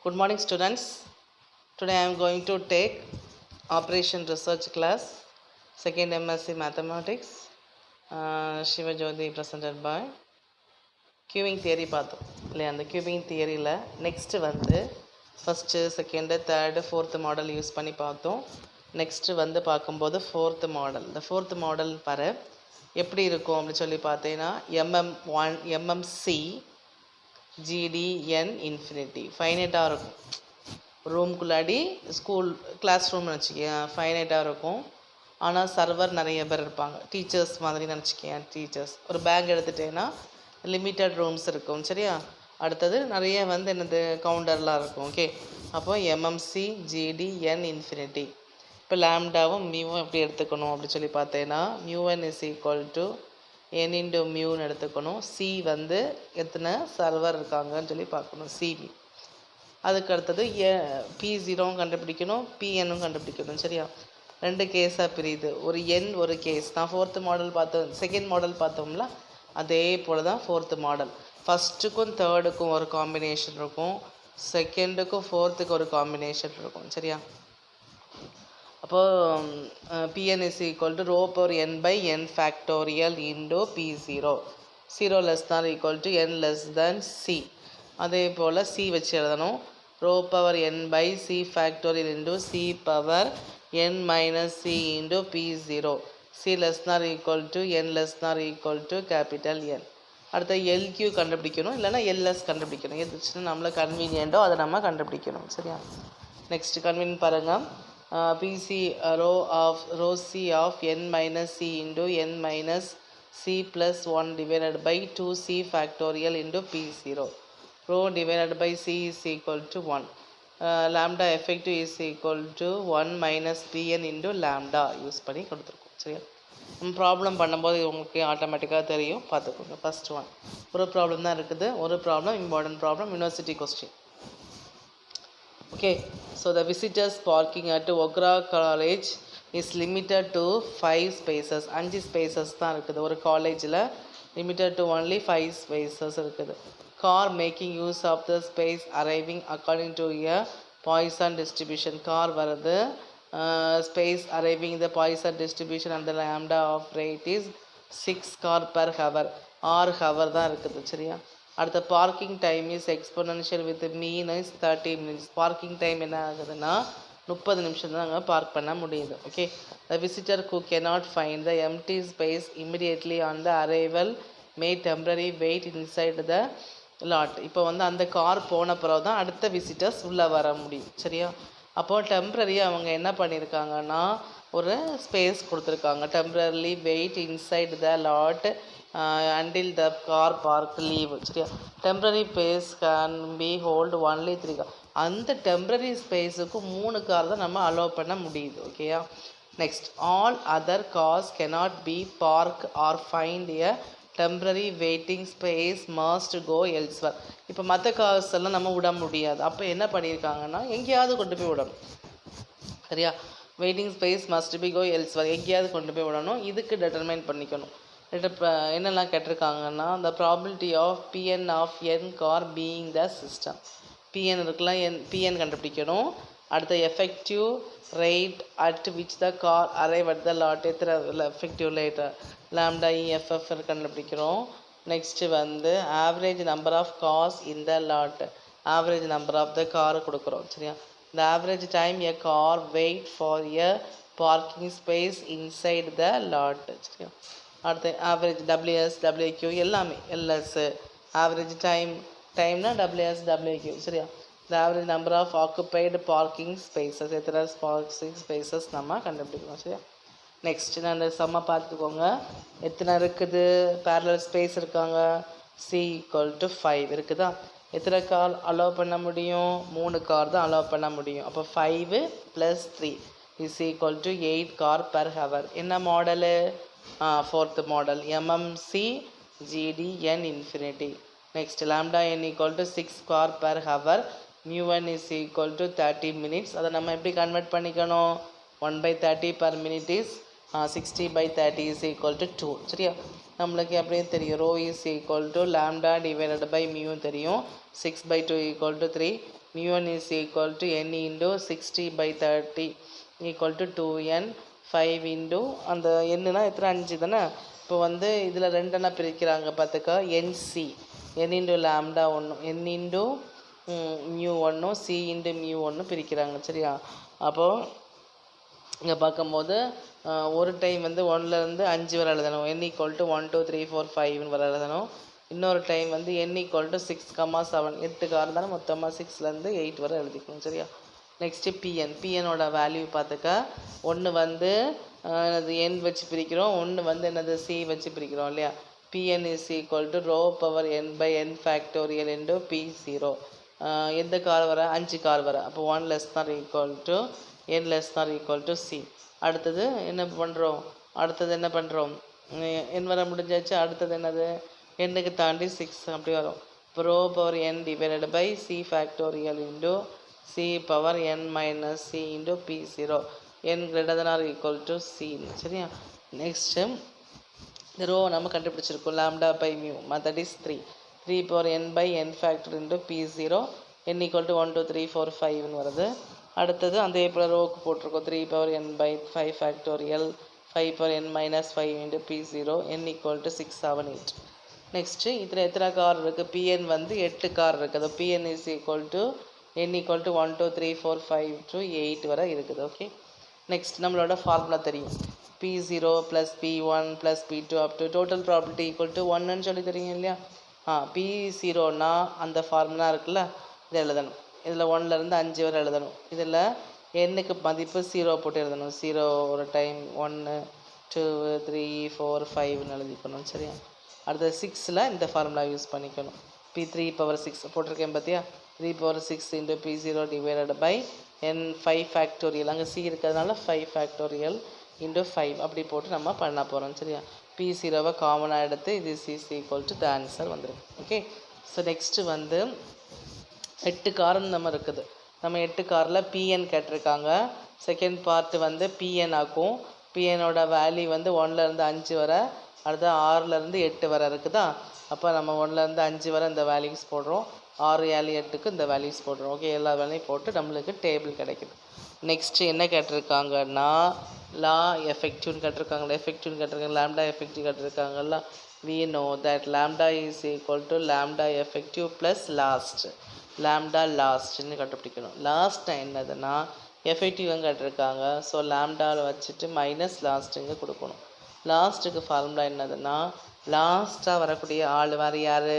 Good morning, students. Today I am going to take Operation Research class, second MSc Mathematics. Shiva Jyoti presented by Queuing Theory பார்த்தோம் இல்லையா? அந்த Queuing Theoryயில் next வந்து first second third fourth model use பண்ணி பார்த்தோம். Next வந்து பார்க்கும்போது fourth model. இந்த fourth model பாரு எப்படி இருக்கும் அப்படின்னு சொல்லி பார்த்தீங்கன்னா MMC GDN இன்ஃபினிட்டி ஃபைனைட்டாக இருக்கும். ரூம்குள்ளாடி ஸ்கூல் கிளாஸ் ரூம்னு வச்சுக்கேன், ஃபைனைட்டாக இருக்கும். ஆனால் சர்வர் நிறைய பேர் இருப்பாங்க, டீச்சர்ஸ் மாதிரி நினச்சிக்கேன். டீச்சர்ஸ் ஒரு பேக் எடுத்துட்டேன்னா லிமிட்டட் ரூம்ஸ் இருக்கும், சரியா? அடுத்தது நிறைய வந்து என்னது கவுண்டர்லாம் இருக்கும். ஓகே, அப்போ MMC GDN இன்ஃபினிட்டி. இப்போ லாம்டாவும் மியூவும் எப்படி எடுத்துக்கணும் அப்படி சொல்லி பார்த்தேன்னா μn is equal to n into மியூன்னு எடுத்துக்கணும். சி வந்து எத்தனை சர்வர் இருக்காங்கன்னு சொல்லி பார்க்கணும், சிபி. அதுக்கு அடுத்தது P0 கண்டுபிடிக்கணும், PNும் கண்டுபிடிக்கணும், சரியா? ரெண்டு கேஸாக பிரியுது, ஒரு என் ஒரு கேஸ். நான் ஃபோர்த்து மாடல் பார்த்தோம், செகண்ட் மாடல் பார்த்தோம்ல, அதே போல் தான் ஃபோர்த்து மாடல். ஃபஸ்ட்டுக்கும் தேர்டுக்கும் ஒரு காம்பினேஷன் இருக்கும், செகண்டுக்கும் ஃபோர்த்துக்கு ஒரு காம்பினேஷன் இருக்கும், சரியா? அப்போது Pn is equal to rho power n by n factorial into P0. 0 less than equal to n less than C. அதே போல் சி வச்சு எழுதணும், rho power n by C factorial into C power n minus C into P0. C less than equal to n less than equal to capital N. அடுத்த LQ கண்டுபிடிக்கணும், இல்லைனா LS கண்டுபிடிக்கணும். எதுச்சுன்னா நம்மளை கன்வீனியன்ட்டோ அதை நம்ம கண்டுபிடிக்கணும், சரியா? நெக்ஸ்ட் கன்வீனியன்ட் பாருங்கள். PC rho C of n minus C into n minus C plus 1 divided by 2C factorial into P0. Rho divided by C is equal to 1. Lambda effective is equal to 1 minus Pn into lambda use பண்ணி கொடுத்துருக்கோம், சரியா? நம்ம problem பண்ணும்போது உங்களுக்கு ஆட்டோமேட்டிக்காக தெரியும், பார்த்துக்கோங்க. First one ஒரு ப்ராப்ளம் தான் இருக்குது, ஒரு problem important problem, university question. Okay, so the visitors parking at Ogra College is limited to 5 spaces. 5 spaces தான் இருக்குது ஒரு காலேஜில், limited to only 5 spaces இருக்குது. Car making use of the space arriving according to a Poisson distribution. Car வருது, space arriving the Poisson distribution and the lambda of rate is 6 car per hour. 6 hour தான் இருக்குது, சரியா? அடுத்த parking time is exponential with mean is 30 minutes. Parking time என்ன ஆகுதுன்னா 30 நிமிஷம் தான் நாங்கள் பார்க் பண்ண முடியுது. Okay, the visitor who cannot find the empty space immediately on the arrival may temporary wait inside the lot. இப்போ வந்து அந்த கார் போன பிறகு தான் அடுத்த விசிட்டர்ஸ் உள்ளே வர முடியும், சரியா? அப்போது டெம்ப்ரரி அவங்க என்ன பண்ணியிருக்காங்கன்னா ஒரு ஸ்பேஸ் கொடுத்துருக்காங்க, temporarily wait inside the lot until the car park leave, சரியா? Temporary space can be hold only 3 car. அந்த டெம்ப்ரரி ஸ்பேஸுக்கு 3 கார் தான் நம்ம அலோவ் பண்ண முடியுது, ஓகேயா? Next, all other cars cannot be park or find a temporary waiting space must go elsewhere. இப்போ மற்ற கார்ஸ் எல்லாம் நம்ம விட முடியாது, அப்போ என்ன பண்ணியிருக்காங்கன்னா எங்கேயாவது கொண்டு போய் விடணும், சரியா? வெயிட்டிங் ஸ்பேஸ் மஸ்ட் பி கோ எல்ஸ்வர், எங்கேயாவது கொண்டு போய் விடணும். இதுக்கு டெட்டர்மைன் பண்ணிக்கணும். என்னெல்லாம் கேட்டிருக்காங்கன்னா the probability of Pn of n car being the system. Pn இருக்கலாம், Pn கண்டுபிடிக்கணும். அடுத்த effective rate at which the car arrive at the lot, எத்தனை எஃபெக்டிவ் ரேட் லாம்டா EFF கண்டுபிடிக்கிறோம். நெக்ஸ்ட்டு வந்து average number of cars in the lot, average number of the car கொடுக்குறோம், சரியா? The average time a car wait for a parking space inside the lot, சரியா? அடுத்து average WS WQ எல்லாமே LS, average டைம்னா WS WQ, சரியா? The average number of occupied parking spaces, எத்தனை parking spaces நம்ம கண்டுபிடிக்கணும், சரியா? நெக்ஸ்ட் நான் சம்மா பார்த்துக்கோங்க, எத்தனை இருக்குது பேரலல் ஸ்பேஸ் இருக்காங்க, C = 5 இருக்குதா? எத்தனை கார் அலோவ் பண்ண முடியும்? 3 கார் தான் அலோவ் பண்ண முடியும். அப்போ 5 + 3 is equal to 8 car per hour. என்ன model? Fourth model, MMC GDN infinity. Next, lambda n = 6 car per hour, μn is equal to 30 minutes. அதை நம்ம எப்படி கன்வெர்ட் பண்ணிக்கணும்? 1/30 per minute is 60/30 is equal to 2, சரியா? நம்மளுக்கு அப்படியே தெரியும், rho is equal to lambda divided by mu தெரியும், 6/2 = 3, mu1 is equal to n into 60/30 equal to 2n 5 into அந்த என்னன்னா எத்தனை 5 தானே. இப்போ வந்து இதில் ரெண்டெண்ணா பிரிக்கிறாங்க பார்த்துக்கா. என்சி n இன்டு லாம்டா ஒன்று n இன்டு மியூ ஒன்றும் சி இன்டு மியூ ஒன்று பிரிக்கிறாங்க சரியா. அப்போது இங்கே பார்க்கும்போது ஒரு டைம் வந்து 1லேருந்து 5 வரை எழுதணும். n ஈக்குவல் டு 1 2 3 4 5 வரை எழுதணும். இன்னொரு டைம் வந்து n ஈக்குவல் டு 6, 7 8 இருந்தாலும் மொத்தமாக 6லேருந்து 8 வரை எழுதிக்கணும் சரியா. நெக்ஸ்ட்டு பிஎனோட வேல்யூ பார்த்துக்க. ஒன்று வந்து என்னது என் வச்சு பிரிக்கிறோம், ஒன்று வந்து என்னது சி வச்சு பிரிக்கிறோம் இல்லையா. Pn is equal to rho power n by n factorial into P0. எந்த கார் வர 5 கார் வர. அப்போ 1 less than equal to n less than equal to C. அடுத்தது என்ன பண்ணுறோம், n வர முடிஞ்சாச்சு. அடுத்தது என்னது எண்ணுக்கு தாண்டி 6 அப்படி வரும். இப்போ rho power n divided by C factorial into c power n minus c into P0 n greater than or equal to c சரியா. நெக்ஸ்ட்டு இந்த ரோ நம்ம கண்டுபிடிச்சிருக்கோம் lambda by mu that is 3 power n by n factor into P0 n equal to 1 2 3 4 5ன்னு வருது. அடுத்தது அந்த போல் ரோவுக்கு போட்டிருக்கோம் 3 power n by 5 factorial 5 power n minus 5 into P0 n equal to 6 7 8. Next இதில் எத்தனை கார் இருக்குது, பிஎன் வந்து 8 கார் இருக்குது. Pn is equal to n equal to 1 2 3 4 5 to 8 வரை இருக்குது ஓகே. நெக்ஸ்ட் நம்மளோட ஃபார்முலா தெரியும். P0 plus P1 plus P2 up to total property equal to 1ன்னு சொல்லி தெரியும் இல்லையா. P0னா அந்த ஃபார்முலா இருக்குல்ல, இதை எழுதணும். இதில் 1லேருந்து 5 வரை எழுதணும். இதில் எண்ணுக்கு மதிப்பு 0 போட்டு எழுதணும். 0 ஒரு டைம் 1 2 3 4 5ன்னு எழுதிக்கணும் சரியா. அடுத்தது 6ல் இந்த ஃபார்முலா யூஸ் பண்ணிக்கணும். P3 பவர் 6 போட்டிருக்கேன் பார்த்தியா. 3 power 6 into P0 divided by n 5 factorial, அங்கே சி இருக்கிறதுனால 5 ஃபேக்டோரியல் இன்டு 5 அப்படி போட்டு நம்ம பண்ண போகிறோம் சரியா. P0வை காமனாக எடுத்து இது is equal to the answer வந்துருக்கு ஓகே. ஸோ நெக்ஸ்ட்டு வந்து 8 காரம் நம்ம இருக்குது. நம்ம 8 காரில் பிஎன் கேட்டிருக்காங்க. செகண்ட் பார்ட்டு வந்து பிஎன் ஆக்கும். பிஎனோட வேல்யூ வந்து 1லேருந்து 5 வரை, அடுத்து 6லேருந்து 8 வரை இருக்குதா. அப்போ நம்ம 1லேருந்து 5 வரை இந்த வேல்யூஸ் போடுறோம், 6 7 8க்கு இந்த வேல்யூஸ் போடுறோம் ஓகே. எல்லா வேல்யூயும் போட்டு நம்மளுக்கு டேபிள் கிடைக்குது. நெக்ஸ்ட்டு என்ன கேட்டிருக்காங்கன்னா லா எஃபெக்டிவ்னு கேட்டிருக்காங்க, லாம்டா எஃபெக்டிவ் கேட்டிருக்காங்கல்ல. we know that lambda is equal to lambda effective plus last, lambda lastன்னு கண்டுபிடிக்கணும். லாஸ்ட் என்னதுன்னா எஃபெக்டிவ்னு கேட்டிருக்காங்க. ஸோ லாம்டாவில் வச்சுட்டு மைனஸ் லாஸ்ட்டுங்க கொடுக்கணும். லாஸ்ட்டுக்கு ஃபார்முலா என்னதுன்னா லாஸ்ட்டாக வரக்கூடிய ஆள் வேறு யார்,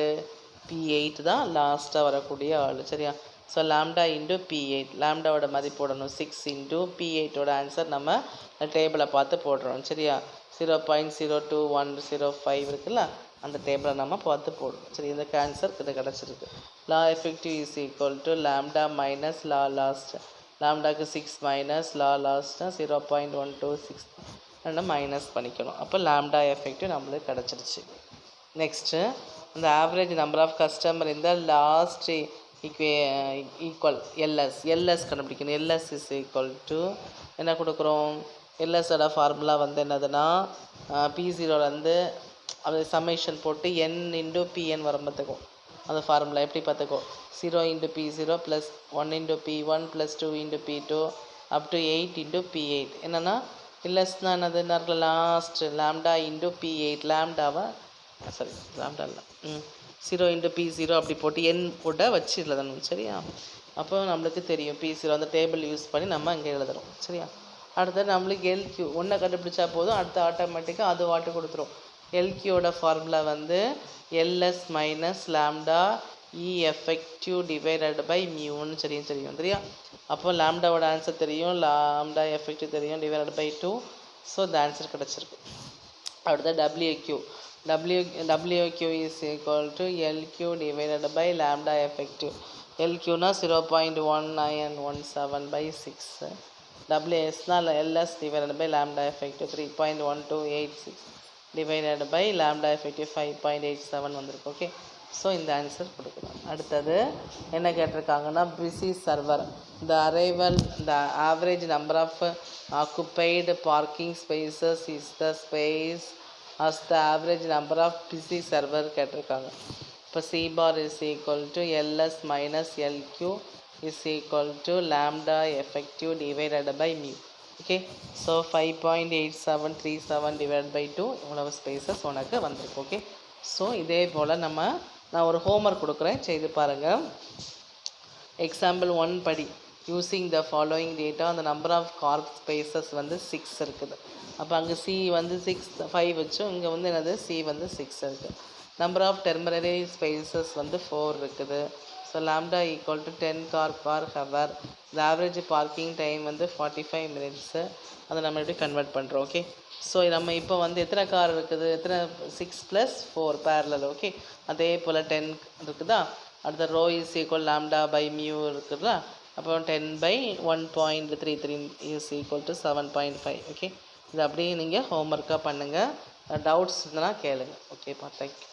P8 தான் லாஸ்ட்டாக வரக்கூடிய ஆள் சரியா. ஸோ லாம்டா இன்டு P8, லாம்டாவோட மதிப்பு போடணும் 6 இன்டு P8ஓட ஆன்சர் நம்ம டேபிளை பார்த்து போடுறோம் சரியா. 0.02105 இருக்குல்ல, அந்த டேபிளை நம்ம பார்த்து போடுறோம் சரி. இந்த ஆன்சர் இது கிடச்சிருக்கு. லா effective is equal to lambda minus லா லாஸ்ட். லாம்டாக்கு 6 மைனஸ் லா லாஸ்ட்னா 0.126 மைனஸ் பண்ணிக்கணும். அப்போ லாம்டா எஃபெக்டிவ் நம்மளுக்கு கிடச்சிருச்சு. நெக்ஸ்ட்டு அந்த ஆவரேஜ் நம்பர் ஆஃப் கஸ்டமர் இந்த லாஸ்ட் ஈக்குவல் எல்எஸ் கண்டுபிடிக்கணும். எல்எஸ் இஸ் ஈக்குவல் டு என்ன கொடுக்குறோம், எல்எஸோட ஃபார்முலா வந்து என்னதுன்னா P0லேருந்து அது சம்மேஷன் போட்டு n இன்டு பிஎன் வர பார்த்துக்கும். அந்த ஃபார்முலா எப்படி பார்த்துக்கோ, 0 into P0 plus 1 into P1 plus 2 into P2 up to 8 into P8. என்னென்னா இல்லஸ்னா என்னது லாஸ்ட் லாம்டா இன்டு P8, லாம்டாவை சாரி லாம்டா இல்லை 0 இன்டு P0 அப்படி போட்டு n போட்ட வச்சு எழுதணும் சரியா. அப்போ நம்மளுக்கு தெரியும் P0 அந்த டேபிள் யூஸ் பண்ணி நம்ம இங்கே எழுதுறோம் சரியா. அடுத்தது நம்மளுக்கு எல்கியூ ஒன்றை கண்டுபிடிச்சா போதும், அடுத்து ஆட்டோமேட்டிக்காக அது வாட்டு கொடுத்துரும். எல்கியூவோட ஃபார்முலா வந்து LS minus lambda E effective divided by மியூன்னு தெரியும் சரியா. அப்போ லாம்டாவோட ஆன்சர் தெரியும், லாம்டா எஃபெக்டிவ் தெரியும், டிவைடட் பை 2. ஸோ இந்த ஆன்சர் கிடச்சிருக்கு. அடுத்தது WQ is equal to LQ divided by lambda effective. எல்கியூனா 0.1917/6. WSனால் LS divided by lambda effective 3.1286 divided by lambda effective 5.87 வந்திருக்கு ஓகே. ஸோ இந்த ஆன்சர் கொடுக்கணும். அடுத்தது என்ன கேட்டிருக்காங்கன்னா busy server the arrival the average number of occupied parking spaces is the space as the average number of busy server கேட்டிருக்காங்க. இப்போ C bar is equal to LS minus LQ is equal to lambda effective divided by mu. Okay, so 5.8737 divided by 2 இவ்வளவு spaces உனக்கு வந்திருக்கு. Okay, so இதே போல் நான் ஒரு homework கொடுக்குறேன், செய்து பாருங்கள். எக்ஸாம்பிள் 1 படி. யூஸிங் த ஃபாலோயிங் டேட்டா அந்த நம்பர் ஆஃப் கார்க் ஸ்பேசஸ் 6 இருக்குது. அப்போ அங்கே சி 5 வச்சோம், இங்கே என்னது சி 6 இருக்குது. நம்பர் ஆஃப் டெர்மினரி ஸ்பேசஸ் 4 இருக்குது. So lambda equal to 10 car per hour. இந்த ஆவரேஜ் பார்க்கிங் டைம் 45 மினிட்ஸு. அதை நம்ம எப்படி கன்வெர்ட் பண்ணுறோம். ஓகே, ஸோ நம்ம இப்போ எத்தனை கார் இருக்குது, எத்தனை 6 + 4 பேரலல். ஓகே, அதே போல் 10 இருக்குதா. அடுத்த rho is equal lambda by mu இருக்குதா. அப்போ 10/1.33 இஸ் ஈக்குவல் டு 7.5. ஓகே, இது அப்படியே நீங்கள் ஹோம்ஒர்க்காக பண்ணுங்கள். டவுட்ஸ் இருந்தனா கேளுங்க. ஓகேப்பா, தேங்க்யூ.